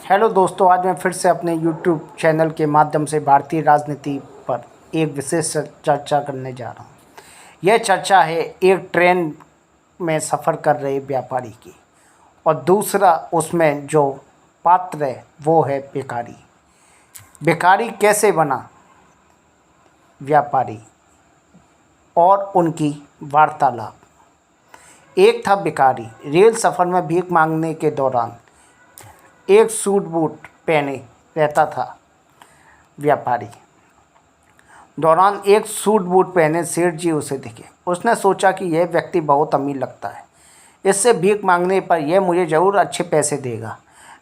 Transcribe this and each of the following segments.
Hello दोस्तों, आज मैं फिर से अपने यूट्यूब चैनल के माध्यम से भारतीय राजनीति पर एक विशेष चर्चा करने जा रहा हूँ। यह चर्चा है एक ट्रेन में सफ़र कर रहे व्यापारी की, और दूसरा उसमें जो पात्र है वो है भिखारी। भिखारी कैसे बना व्यापारी और उनकी वार्तालाप। एक था भिखारी, रेल सफ़र में भीख मांगने के दौरान एक सूट बूट पहने रहता था। व्यापारी दौरान एक सूट बूट पहने सेठ जी उसे दिखे। उसने सोचा कि यह व्यक्ति बहुत अमीर लगता है, इससे भीख मांगने पर यह मुझे ज़रूर अच्छे पैसे देगा।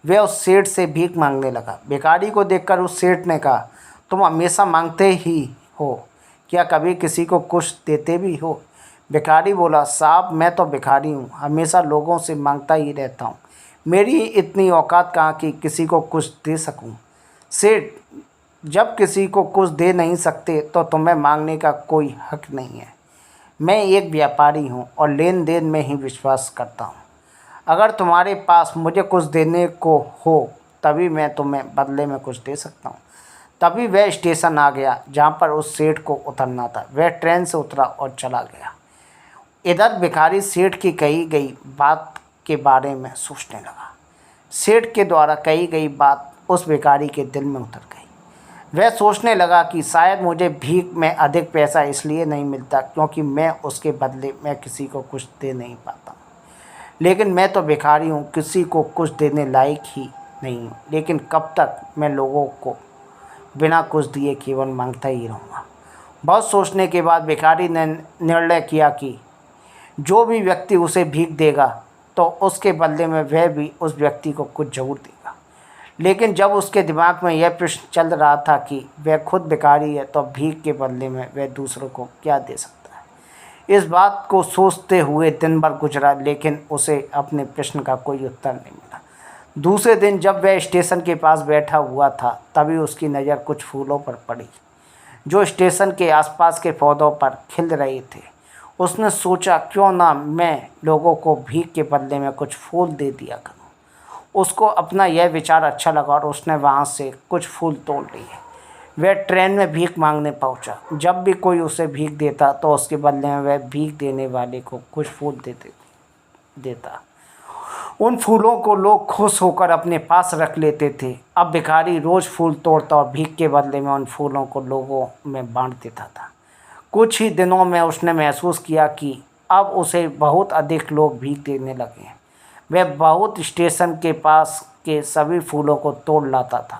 वह उस सेठ से भीख मांगने लगा। भिखारी को देखकर उस सेठ ने कहा, तुम हमेशा मांगते ही हो, क्या कभी किसी को कुछ देते भी हो? भिखारी बोला, साहब मैं तो भिखारी हूँ, हमेशा लोगों से मांगता ही रहता हूँ। मेरी इतनी औकात कहाँ कि किसी को कुछ दे सकूं। सेठ, जब किसी को कुछ दे नहीं सकते तो तुम्हें मांगने का कोई हक नहीं है। मैं एक व्यापारी हूँ और लेन देन में ही विश्वास करता हूँ। अगर तुम्हारे पास मुझे कुछ देने को हो तभी मैं तुम्हें बदले में कुछ दे सकता हूँ। तभी वह स्टेशन आ गया जहाँ पर उस सेठ को उतरना था। वह ट्रेन से उतरा और चला गया। इधर भिखारी सेठ की कही गई बात के बारे में सोचने लगा। सेठ के द्वारा कही गई बात उस भिखारी के दिल में उतर गई। वह सोचने लगा कि शायद मुझे भीख में अधिक पैसा इसलिए नहीं मिलता क्योंकि मैं उसके बदले में किसी को कुछ दे नहीं पाता हूँ। लेकिन मैं तो भिखारी हूँ, किसी को कुछ देने लायक ही नहीं हूँ। लेकिन कब तक मैं लोगों को बिना कुछ दिए केवल मांगता ही रहूँगा। बहुत सोचने के बाद भिखारी ने निर्णय किया कि जो भी व्यक्ति उसे भीख देगा तो उसके बदले में वह भी उस व्यक्ति को कुछ ज़रूर देगा। लेकिन जब उसके दिमाग में यह प्रश्न चल रहा था कि वह खुद भिखारी है तो भीख के बदले में वह दूसरों को क्या दे सकता है, इस बात को सोचते हुए दिन भर गुजरा, लेकिन उसे अपने प्रश्न का कोई उत्तर नहीं मिला। दूसरे दिन जब वह स्टेशन के पास बैठा हुआ था तभी उसकी नज़र कुछ फूलों पर पड़ी जो स्टेशन के आसपास के पौधों पर खिल रहे थे। उसने सोचा, क्यों ना मैं लोगों को भीख के बदले में कुछ फूल दे दिया करूं। उसको अपना यह विचार अच्छा लगा और उसने वहां से कुछ फूल तोड़ लिए। वह ट्रेन में भीख मांगने पहुंचा। जब भी कोई उसे भीख देता तो उसके बदले में वह भीख देने वाले को कुछ फूल देता। उन फूलों को लोग खुश होकर अपने पास रख लेते थे। अब भिखारी रोज़ फूल तोड़ता और भीख के बदले में उन फूलों को लोगों में बांट देता था। कुछ ही दिनों में उसने महसूस किया कि अब उसे बहुत अधिक लोग भीख देने लगे हैं। वह बहुत स्टेशन के पास के सभी फूलों को तोड़ लाता था।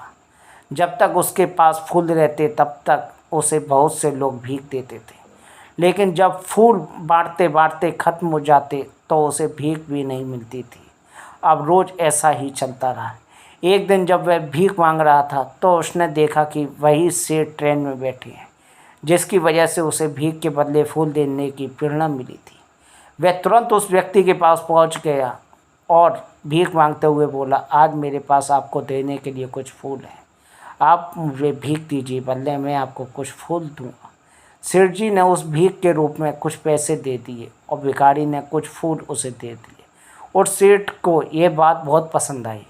जब तक उसके पास फूल रहते तब तक उसे बहुत से लोग भीख देते थे। लेकिन जब फूल बांटते बांटते ख़त्म हो जाते तो उसे भीख भी नहीं मिलती थी। अब रोज़ ऐसा ही चलता रहा। एक दिन जब वह भीख मांग रहा था तो उसने देखा कि वही सेठ ट्रेन में बैठे हैं जिसकी वजह से उसे भीख के बदले फूल देने की प्रेरणा मिली थी। वह तुरंत उस व्यक्ति के पास पहुंच गया और भीख मांगते हुए बोला, आज मेरे पास आपको देने के लिए कुछ फूल हैं, आप मुझे भीख दीजिए, बदले में आपको कुछ फूल दूंगा। सेठ जी ने उस भीख के रूप में कुछ पैसे दे दिए और भिखारी ने कुछ फूल उसे दे दिए, और सेठ को ये बात बहुत पसंद आई।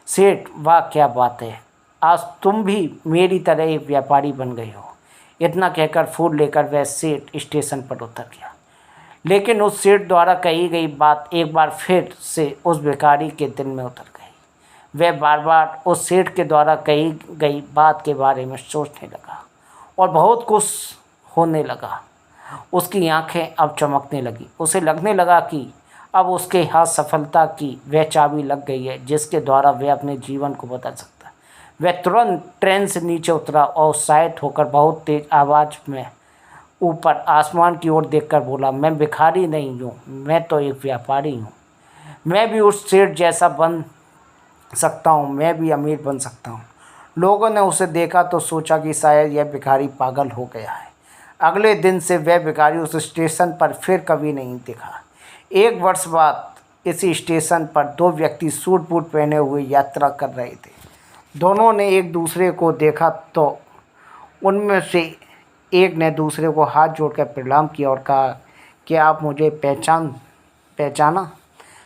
सेठ, वाह क्या बात है, आज तुम भी मेरी तरह एक व्यापारी बन गए हो। इतना कहकर फूल लेकर वह सेठ स्टेशन पर उतर गया। लेकिन उस सेठ द्वारा कही गई बात एक बार फिर से उस भिखारी के दिल में उतर गई। वह बार बार उस सेठ के द्वारा कही गई बात के बारे में सोचने लगा और बहुत कुछ होने लगा। उसकी आंखें अब चमकने लगी। उसे लगने लगा कि अब उसके हाथ सफलता की वह चाबी लग गई है जिसके द्वारा वह अपने जीवन को बदल सकता है। वह तुरंत ट्रेन से नीचे उतरा और उत्साहित होकर बहुत तेज आवाज़ में ऊपर आसमान की ओर देखकर बोला, मैं भिखारी नहीं हूँ, मैं तो एक व्यापारी हूँ। मैं भी उस सेठ जैसा बन सकता हूँ, मैं भी अमीर बन सकता हूँ। लोगों ने उसे देखा तो सोचा कि शायद यह भिखारी पागल हो गया है। अगले दिन से वह भिखारी उस स्टेशन पर फिर कभी नहीं दिखा। एक वर्ष बाद इसी स्टेशन पर दो व्यक्ति सूट बूट पहने हुए यात्रा कर रहे थे। दोनों ने एक दूसरे को देखा तो उनमें से एक ने दूसरे को हाथ जोड़कर प्रणाम किया और कहा, क्या आप मुझे पहचाना?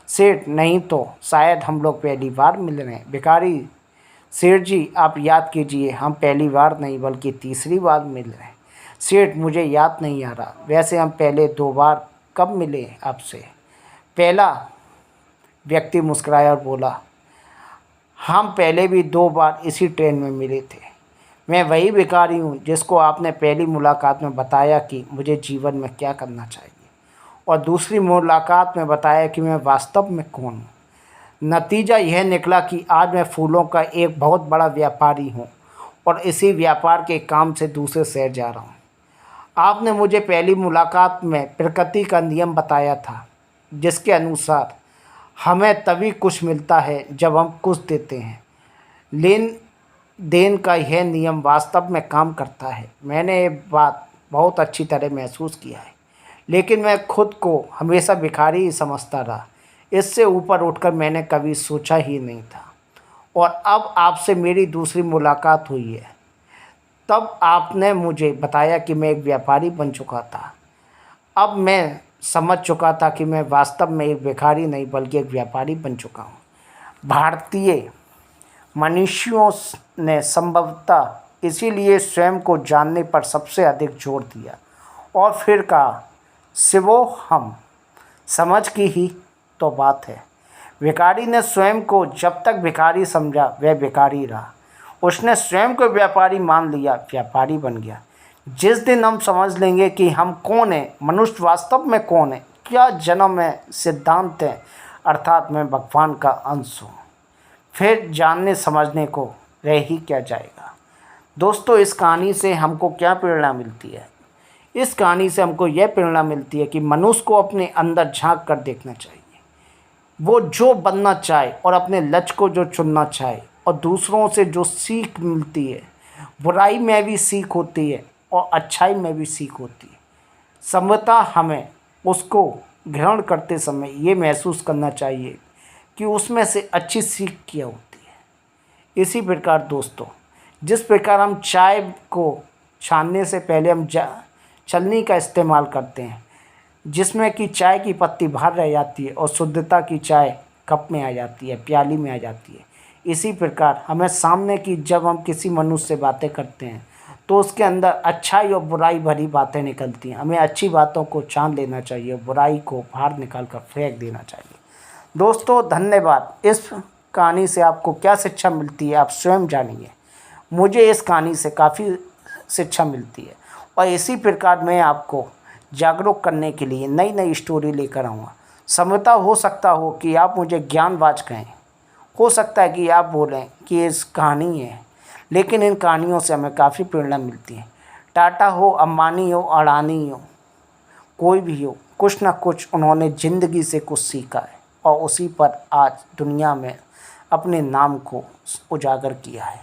सेठ, नहीं तो शायद हम लोग पहली बार मिल रहे हैं। भिखारी सेठ जी, आप याद कीजिए, हम पहली बार नहीं बल्कि तीसरी बार मिल रहे हैं। सेठ, मुझे याद नहीं आ रहा। वैसे हम पहले 2 बार कब मिले आपसे? पहला व्यक्ति मुस्कुराया और बोला, हम पहले भी 2 बार इसी ट्रेन में मिले थे। मैं वही भिखारी हूँ जिसको आपने पहली मुलाकात में बताया कि मुझे जीवन में क्या करना चाहिए, और दूसरी मुलाकात में बताया कि मैं वास्तव में कौन हूँ। नतीजा यह निकला कि आज मैं फूलों का एक बहुत बड़ा व्यापारी हूँ और इसी व्यापार के काम से दूसरे शहर जा रहा हूँ। आपने मुझे पहली मुलाकात में प्रकृति का नियम बताया था, जिसके अनुसार हमें तभी कुछ मिलता है जब हम कुछ देते हैं। लेन देन का यह नियम वास्तव में काम करता है। मैंने ये बात बहुत अच्छी तरह महसूस किया है, लेकिन मैं खुद को हमेशा भिखारी ही समझता रहा। इससे ऊपर उठकर मैंने कभी सोचा ही नहीं था। और अब आपसे मेरी दूसरी मुलाकात हुई है, तब आपने मुझे बताया कि मैं एक व्यापारी बन चुका था। अब मैं समझ चुका था कि मैं वास्तव में एक भिखारी नहीं बल्कि एक व्यापारी बन चुका हूँ। भारतीय मनीषियों ने संभवतः इसीलिए स्वयं को जानने पर सबसे अधिक जोर दिया और फिर कहा, सिवो हम समझ की ही तो बात है। भिखारी ने स्वयं को जब तक भिखारी समझा वह भिखारी रहा। उसने स्वयं को व्यापारी मान लिया, व्यापारी बन गया। जिस दिन हम समझ लेंगे कि हम कौन हैं, मनुष्य वास्तव में कौन है, क्या जन्म है, सिद्धांत है, अर्थात मैं भगवान का अंश हूँ, फिर जानने समझने को रह ही क्या जाएगा। दोस्तों, इस कहानी से हमको क्या प्रेरणा मिलती है? इस कहानी से हमको यह प्रेरणा मिलती है कि मनुष्य को अपने अंदर झांक कर देखना चाहिए। वो जो बनना चाहे और अपने लक्ष्य को जो चुनना चाहे, और दूसरों से जो सीख मिलती है, बुराई में भी सीख होती है और अच्छाई में भी सीख होती है। संभवतः हमें उसको ग्रहण करते समय ये महसूस करना चाहिए कि उसमें से अच्छी सीख क्या होती है। इसी प्रकार दोस्तों, जिस प्रकार हम चाय को छानने से पहले हम छलनी का इस्तेमाल करते हैं, जिसमें कि चाय की पत्ती बाहर रह जाती है और शुद्धता की चाय कप में आ जाती है, प्याली में आ जाती है। इसी प्रकार हमें सामने की जब हम किसी मनुष्य से बातें करते हैं तो उसके अंदर अच्छाई और बुराई भरी बातें निकलती हैं। हमें अच्छी बातों को छान लेना चाहिए, बुराई को बाहर निकाल कर फेंक देना चाहिए। दोस्तों, धन्यवाद। इस कहानी से आपको क्या शिक्षा मिलती है आप स्वयं जानिए। मुझे इस कहानी से काफ़ी शिक्षा मिलती है और इसी प्रकार मैं आपको जागरूक करने के लिए नई नई स्टोरी लेकर आऊँगा। संभवतः हो सकता हो कि आप मुझे ज्ञानवाज कहें, हो सकता है कि आप बोलें कि ये कहानी है, लेकिन इन कहानियों से हमें काफ़ी प्रेरणा मिलती है। टाटा हो, अंबानी हो, अडानी हो, कोई भी हो, कुछ ना कुछ उन्होंने ज़िंदगी से कुछ सीखा है और उसी पर आज दुनिया में अपने नाम को उजागर किया है।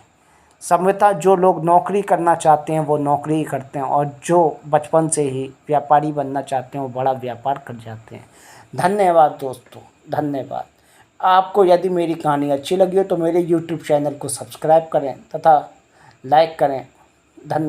संभवतः जो लोग नौकरी करना चाहते हैं वो नौकरी ही करते हैं, और जो बचपन से ही व्यापारी बनना चाहते हैं वो बड़ा व्यापार कर जाते हैं। धन्यवाद दोस्तों, धन्यवाद। आपको यदि मेरी कहानी अच्छी लगी हो तो मेरे YouTube चैनल को सब्सक्राइब करें तथा लाइक करें। धन्यवाद।